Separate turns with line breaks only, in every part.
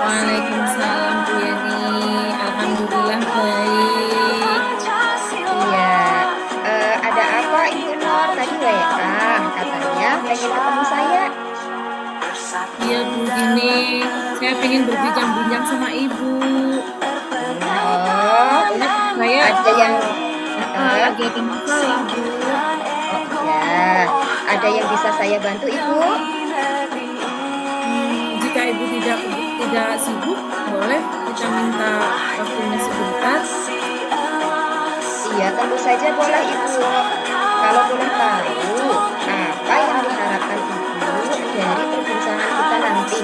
Waalaikumsalam Bu Yeni, alhamdulillah baik.
Iya, ada apa Ibu Nur? Tadi WA, katanya pengen ketemu saya.
Iya Bu, gini, saya pengen berbincang-bincang sama Ibu.
Oh,
Soalnya saya
ada yang,
lagi ada masalah Bu.
oh iya, ada yang bisa saya bantu Ibu?
Jika Ibu tidak sibuk, boleh kita minta waktunya sebentar.
Iya, tentu saja boleh Ibu. Kalau boleh tahu, apa yang diharapkan Ibu dari perbincangan kita nanti?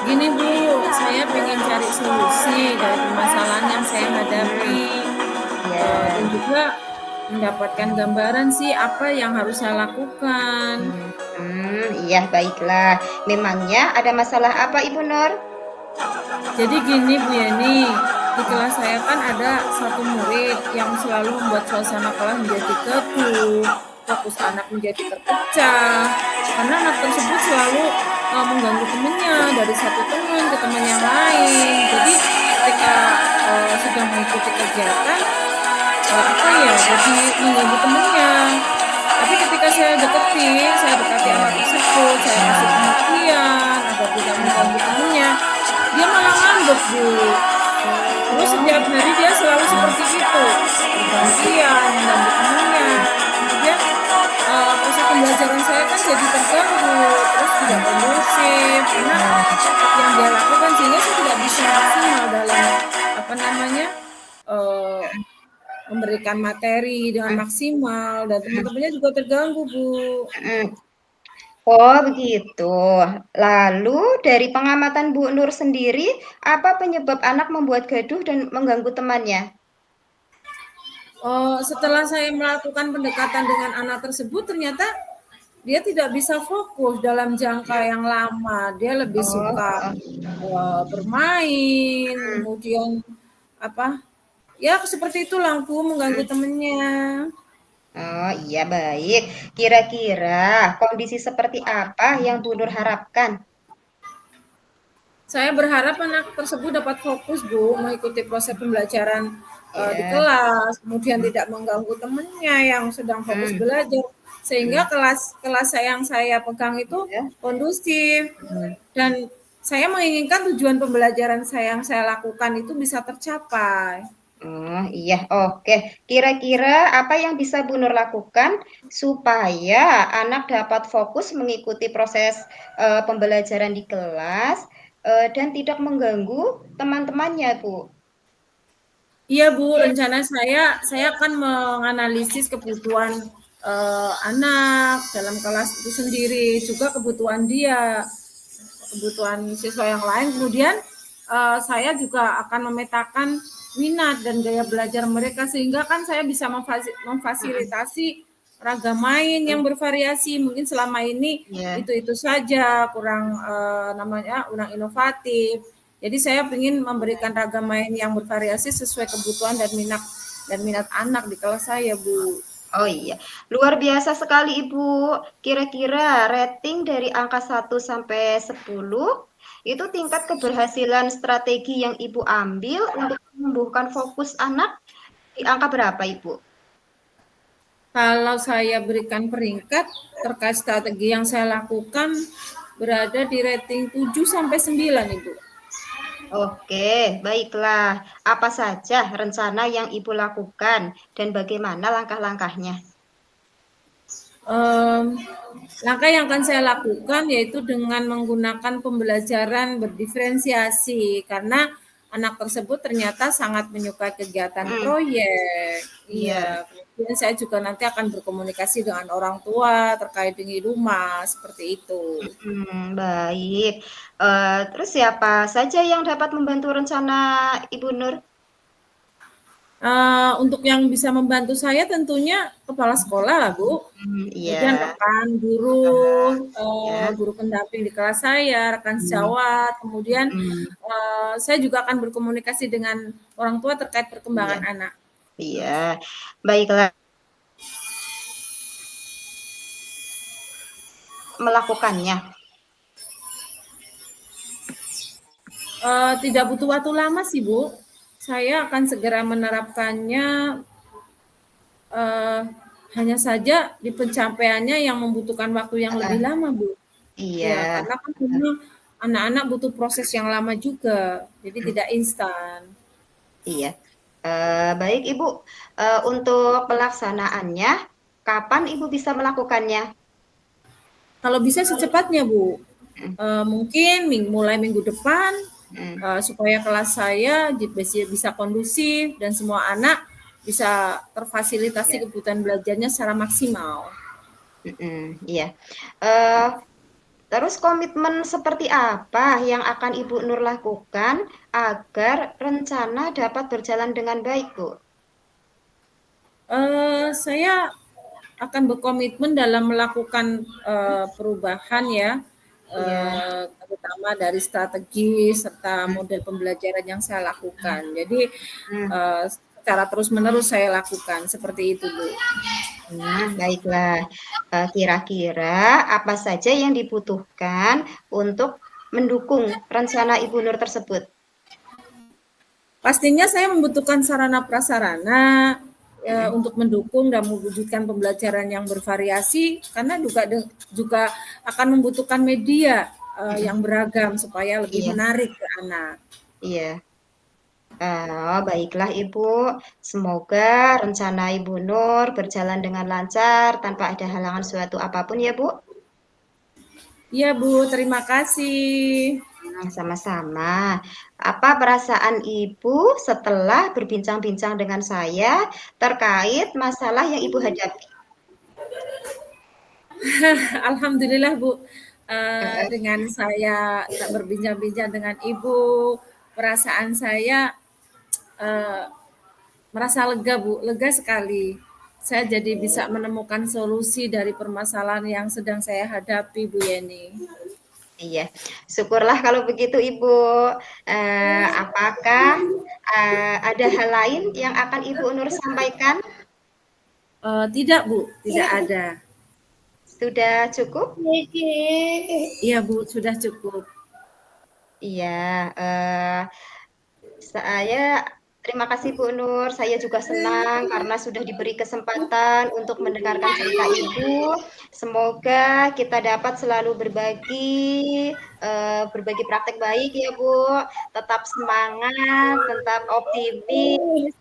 Gini Bu, saya pengen cari solusi dari permasalahan yang saya hadapi. Dan
Ya,
juga mendapatkan gambaran sih apa yang harus saya lakukan.
iya baiklah. Memangnya ada masalah apa Ibu Nur?
Jadi gini Bu Yeni, di kelas saya kan ada satu murid yang selalu membuat suasana kelas menjadi gaduh, fokus anak menjadi terpecah, karena anak tersebut selalu mengganggu temannya dari satu teman ke teman yang lain. Jadi ketika sedang mengikuti kegiatan, jadi mengganggu temannya. Tapi ketika saya dekati anak tersebut, saya kasih pengertian agar tidak mengganggu temannya, dia malah ngambek Bu. Terus setiap hari dia selalu seperti itu, bergantian mengganggu temannya. Kemudian proses pembelajaran saya kan jadi terganggu, terus tidak kondusif karena yang dia lakukan, sehingga saya tidak bisa maksimal dalam memberikan materi dengan maksimal, dan teman-temannya juga terganggu Bu.
Oh, begitu. Lalu dari pengamatan Bu Nur sendiri, apa penyebab anak membuat gaduh dan mengganggu temannya?
Setelah saya melakukan pendekatan dengan anak tersebut, ternyata dia tidak bisa fokus dalam jangka yang lama. Dia lebih
Oh,
suka
oh,
bermain, kemudian ya seperti itulah Bu, mengganggu temennya.
oh, iya baik. Kira-kira kondisi seperti apa yang Bu Nur harapkan?
Saya berharap anak tersebut dapat fokus Bu, mengikuti proses pembelajaran di
Ya,
kelas, kemudian tidak mengganggu temannya yang sedang fokus
hmm,
belajar, sehingga
hmm,
kelas yang saya pegang itu
ya,
kondusif,
hmm.
dan saya menginginkan tujuan pembelajaran yang saya lakukan itu bisa tercapai.
Oh, iya, oke. Kira-kira apa yang bisa Bu Nur lakukan supaya anak dapat fokus mengikuti proses pembelajaran di kelas dan tidak mengganggu teman-temannya, Bu?
Iya Bu, rencana saya akan menganalisis kebutuhan anak dalam kelas itu sendiri, juga kebutuhan dia, kebutuhan siswa yang lain. Kemudian saya juga akan memetakan minat dan gaya belajar mereka, sehingga kan saya bisa memfasilitasi ragam main yang bervariasi. Mungkin selama ini
Ya.
itu saja, kurang inovatif. Jadi saya ingin memberikan ragam main yang bervariasi sesuai kebutuhan dan minat anak di kelas saya Bu.
Oh iya, luar biasa sekali Ibu. Kira-kira rating dari angka 1 sampai 10 itu tingkat keberhasilan strategi yang Ibu ambil untuk menumbuhkan fokus anak di angka berapa Ibu?
Kalau saya berikan peringkat terkait strategi yang saya lakukan, berada di rating 7 sampai 9 Ibu.
Oke, baiklah. Apa saja rencana yang Ibu lakukan dan bagaimana langkah-langkahnya?
Um, Langkah yang akan saya lakukan yaitu dengan menggunakan pembelajaran berdiferensiasi, karena anak tersebut ternyata sangat menyukai kegiatan
Hmm,
proyek. Iya,
iya.
kemudian saya juga nanti akan berkomunikasi dengan orang tua terkait dengan rumah, seperti itu.
Baik. Terus siapa saja yang dapat membantu rencana Ibu Nur?
Untuk yang bisa membantu saya tentunya kepala sekolah lah Bu,
Iya,
kemudian rekan
rekan,
guru,
ya,
guru pendamping di kelas saya, rekan
mmm,
sejawat, kemudian
mhm,
saya juga akan berkomunikasi dengan orang tua terkait
iya,
perkembangan anak.
iya. Baiklah, melakukannya.
Tidak butuh waktu lama sih, Bu. Saya akan segera menerapkannya, eee, hanya saja di pencapaiannya yang membutuhkan waktu yang lebih
Heeh,
lama, Bu. Ya,
iya,
karena kan memang anak-anak butuh proses yang lama juga, jadi
mhm,
tidak instan.
iya. Baik Ibu, untuk pelaksanaannya, kapan Ibu bisa melakukannya?
Kalau bisa secepatnya, Bu.
Mhm,
Mungkin mulai minggu depan,
mhm,
supaya kelas saya bisa kondusif dan semua anak bisa
iya,
terfasilitasi kebutuhan belajarnya secara maksimal.
mhm, iya. Eee, Terus komitmen seperti apa yang akan Ibu Nur lakukan agar rencana dapat berjalan dengan baik, Bu?
Saya akan berkomitmen dalam melakukan, perubahan ya,
Iya,
terutama dari strategi serta
mhm,
model pembelajaran yang saya lakukan. Jadi,
mhm.
secara terus-menerus saya lakukan, seperti itu, Bu.
Baiklah. Kira-kira apa saja yang dibutuhkan untuk mendukung rencana Ibu Nur tersebut?
Pastinya saya membutuhkan sarana prasarana,
Mhm,
untuk mendukung dan mewujudkan pembelajaran yang bervariasi, karena juga akan membutuhkan media,
mhm.
yang beragam supaya lebih
Iya,
menarik ke anak.
iya. Baiklah Ibu, semoga rencana Ibu Nur berjalan dengan lancar tanpa ada halangan suatu apapun ya Bu.
Iya, Bu, terima kasih.
Sama-sama. Apa perasaan Ibu setelah berbincang-bincang dengan saya terkait masalah yang Ibu hadapi?
Alhamdulillah, Bu,
Heeh,
dengan saya berbincang-bincang dengan Ibu, perasaan saya, eee, merasa lega, Bu, lega sekali. Saya jadi bisa menemukan solusi dari permasalahan yang sedang saya hadapi, Bu Yeni.
iya, syukurlah kalau begitu Ibu. Apakah ada hal lain yang akan Ibu Nur sampaikan?
Tidak, Bu, tidak ada.
Sudah cukup?
Iya, Bu, sudah cukup.
Iya, saya terima kasih Bu Nur, saya juga senang karena sudah diberi kesempatan untuk mendengarkan cerita Ibu. Semoga kita dapat selalu berbagi praktek baik ya Bu. Tetap semangat, tetap optimis,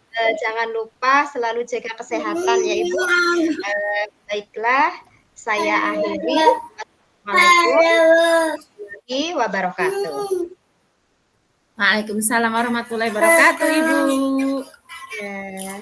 jangan lupa selalu jaga kesehatan ya Ibu. Baiklah, saya akhiri. Assalamualaikum warahmatullahi wabarakatuh.
Waalaikumsalam warahmatullahi wabarakatuh, Ibu.
Ya.